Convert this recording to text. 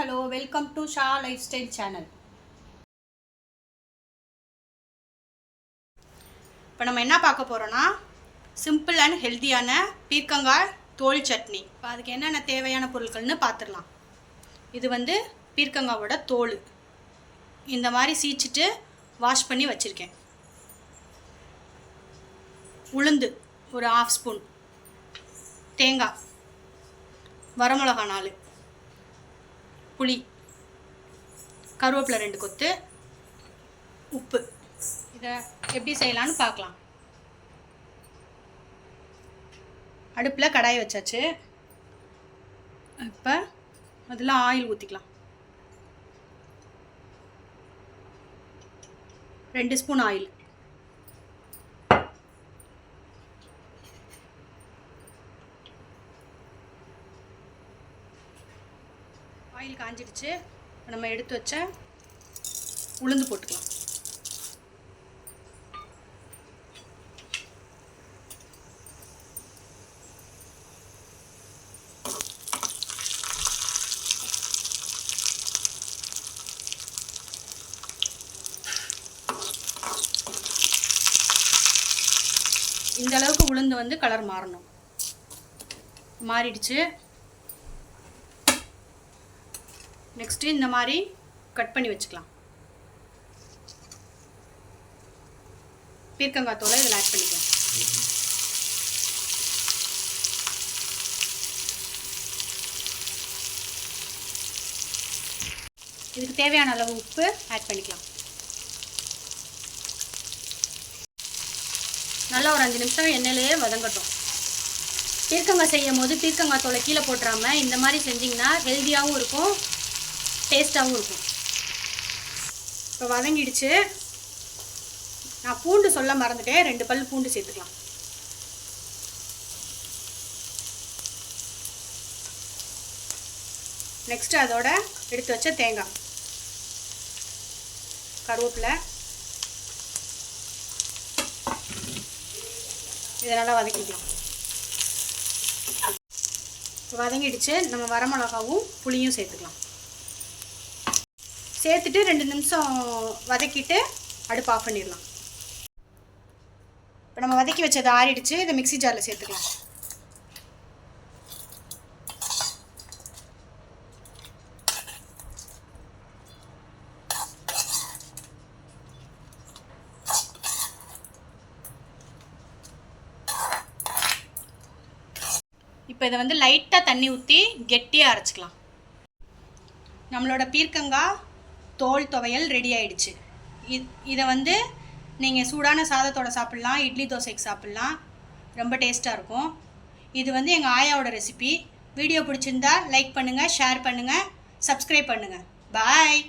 hello, welcome to Shah Lifestyle channel. இப்போ நம்ம என்ன பார்க்க போறோம்னா சிம்பிள் அண்ட் ஹெல்தியான பீர்க்கங்காய் தோல் சட்னி. இப்போ அதுக்கு என்னென்ன தேவையான பொருட்கள்னு பார்த்துடலாம். இது வந்து பீர்க்கங்காவோட தோல் இந்த மாதிரி சீச்சிட்டு வாஷ் பண்ணி வச்சுருக்கேன். உளுந்து ஒரு 1/2 ஸ்பூன், தேங்காய், வரமிளகா 4, புளி, கருவேப்பிலை 2 கொத்து, உப்பு. இதை எப்படி செய்யலான்னு பார்க்கலாம். அடுப்பில் கடாய் வச்சாச்சு. இப்போ அதில் ஆயில் ஊற்றிக்கலாம். 2 ஸ்பூன் ஆயில். ஆயில் காஞ்சிடுச்சு. நம்ம எடுத்து வச்ச உளுந்து போட்டுக்கலாம். இந்த அளவுக்கு உளுந்து வந்து கலர் மாறணும். மாறிடுச்சு. நெக்ஸ்ட்டு இந்த மாதிரி கட் பண்ணி வச்சுக்கலாம். பீர்க்கங்காய் தோலை இதில் ஆட் பண்ணிக்கலாம். இதுக்கு தேவையான அளவு உப்பு ஆட் பண்ணிக்கலாம். நல்லா ஒரு 5 நிமிஷம் எண்ணெயிலேயே வதங்கட்டும். பீர்க்கங்காய் செய்யும் போது பீர்க்கங்காய் தோலை கீழே போட்டுறாமல் இந்த மாதிரி செஞ்சிங்கன்னா ஹெல்த்தியாகவும் இருக்கும், டேஸ்ட்டாகவும் இருக்கும். இப்போ வதங்கிடுச்சு. நான் பூண்டு சொல்ல மறந்துட்டேன். 2 பல் பூண்டு சேர்த்துக்கலாம். நெக்ஸ்ட்டு அதோட எடுத்து வச்ச தேங்காய், கருவேப்பிலை, இதை நல்லா வதக்கிக்கலாம். வதங்கிடுச்சு. நம்ம வரமிளகாவும் புளியும் சேர்த்துக்கலாம். சேர்த்துட்டு 2 நிமிஷம் வதக்கிட்டு அடுப்பு ஆஃப் பண்ணிடலாம். இப்போ நம்ம வதக்கி வச்சது ஆறிடுச்சு. இதை மிக்ஸி ஜாரில் சேர்த்துக்கலாம். இப்போ இதை வந்து லைட்டாக தண்ணி ஊற்றி கெட்டியாக அரைச்சிக்கலாம். நம்மளோட பீர்க்கங்காய் தோல் துவையல் ரெடி ஆகிடுச்சு. இதை வந்து நீங்கள் சூடான சாதத்தோடு சாப்பிட்லாம், இட்லி தோசைக்கு சாப்பிட்லாம். ரொம்ப டேஸ்ட்டாக இருக்கும். இது வந்து எங்கள் ஆயாவோட ரெசிபி. வீடியோ பிடிச்சிருந்தா லைக் பண்ணுங்கள், ஷேர் பண்ணுங்கள், சப்ஸ்கிரைப் பண்ணுங்கள். பாய்.